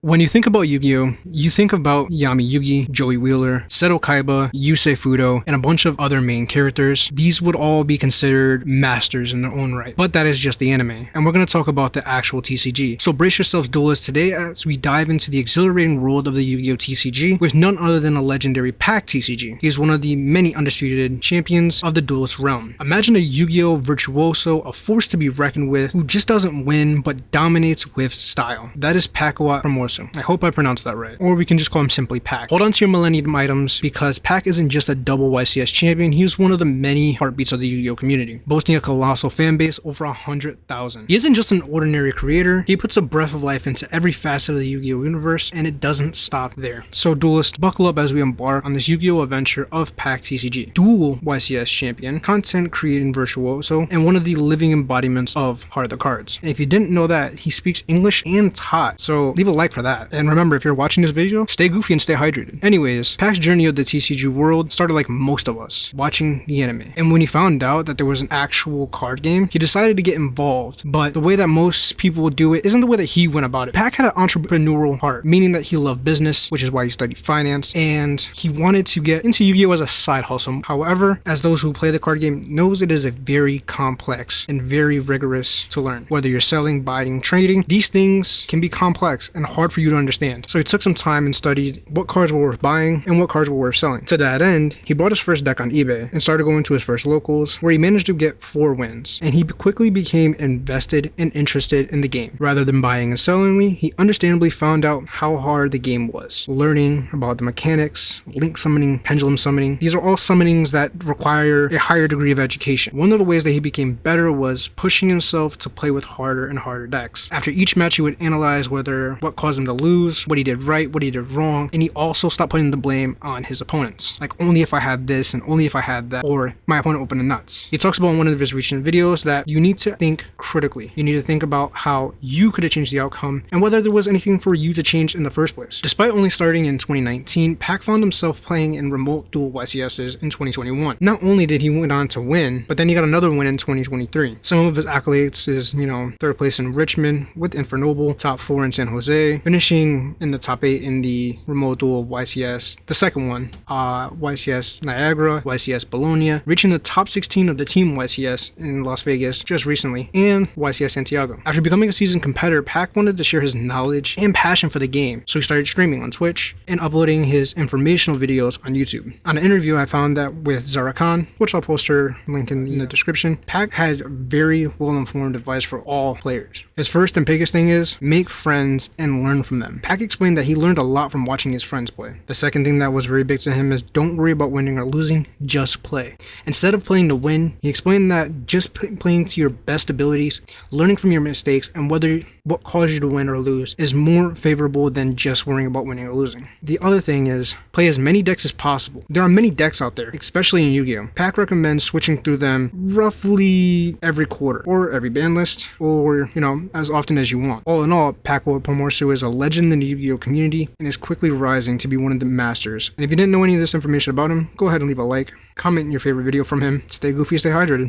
When you think about Yu-Gi-Oh, you think about Yami Yugi, Joey Wheeler, Seto Kaiba, Yusei Fudo, and a bunch of other main characters. These would all be considered masters in their own right, but that is just the anime, and we're going to talk about the actual TCG. So brace yourselves, duelists, today as we dive into the exhilarating world of the Yu-Gi-Oh TCG with none other than a legendary PAK TCG. He is one of the many undisputed champions of the duelist realm. Imagine a Yu-Gi-Oh virtuoso, a force to be reckoned with, who just doesn't win but dominates with style. That is pakofficialtcg. I hope I pronounced that right. Or we can just call him simply PAK. Hold on to your Millennium items because PAK isn't just a double YCS champion, he is one of the many heartbeats of the Yu-Gi-Oh community, boasting a colossal fan base over 100,000. He isn't just an ordinary creator, he puts a breath of life into every facet of the Yu-Gi-Oh universe, and it doesn't stop there. So duelist, buckle up as we embark on this Yu-Gi-Oh adventure of PAK TCG. Dual YCS champion, content creating virtuoso, and one of the living embodiments of Heart of the Cards. And if you didn't know that, he speaks English and Thai, so leave a like for that. And remember, if you're watching this video, stay goofy and stay hydrated. Anyways, PAK's journey of the TCG world started like most of us, watching the anime. And when he found out that there was an actual card game, he decided to get involved. But the way that most people would do it isn't the way that he went about it. PAK had an entrepreneurial heart, meaning that he loved business, which is why he studied finance, and he wanted to get into Yu-Gi-Oh as a side hustle. However, as those who play the card game knows, it is a very complex and very rigorous to learn. Whether you're selling, buying, trading, these things can be complex and hard for you to understand. So he took some time and studied what cards were worth buying and what cards were worth selling. To that end, he bought his first deck on eBay and started going to his first locals, where he managed to get 4 wins. And he quickly became invested and interested in the game. Rather than buying and selling, he understandably found out how hard the game was. Learning about the mechanics, link summoning, pendulum summoning. These are all summonings that require a higher degree of education. One of the ways that he became better was pushing himself to play with harder and harder decks. After each match, he would analyze what caused him to lose, what he did right, what he did wrong, and he also stopped putting the blame on his opponents. Like, only if I had this and only if I had that, or my opponent opened the nuts. He talks about in one of his recent videos that you need to think critically. You need to think about how you could have changed the outcome and whether there was anything for you to change in the first place. Despite only starting in 2019, PAK found himself playing in remote dual YCSs in 2021. Not only did he went on to win, but then he got another win in 2023. Some of his accolades is, 3rd place in Richmond with Infernoble, top 4 in San Jose, finishing in the top 8 in the remote duel YCS, the second one, YCS Niagara, YCS Bologna, reaching the top 16 of the team YCS in Las Vegas just recently, and YCS Santiago. After becoming a seasoned competitor, PAK wanted to share his knowledge and passion for the game, so he started streaming on Twitch and uploading his informational videos on YouTube. On an interview, I found that with Zara Khan, which I'll post her link in the description, PAK had very well-informed advice for all players. His first and biggest thing is make friends and learn from them. PAK explained that he learned a lot from watching his friends play. The second thing that was very big to him is don't worry about winning or losing, just play. Instead of playing to win, he explained that just playing to your best abilities, learning from your mistakes, and what caused you to win or lose is more favorable than just worrying about winning or losing. The other thing is play as many decks as possible. There are many decks out there, especially in Yu-Gi-Oh. PAK recommends switching through them roughly every quarter or every ban list, or as often as you want. All in all, pakofficialtcg is a legend in the Yu-Gi-Oh community and is quickly rising to be one of the masters. And if you didn't know any of this information about him, go ahead and leave a like, comment your favorite video from him. Stay goofy, stay hydrated.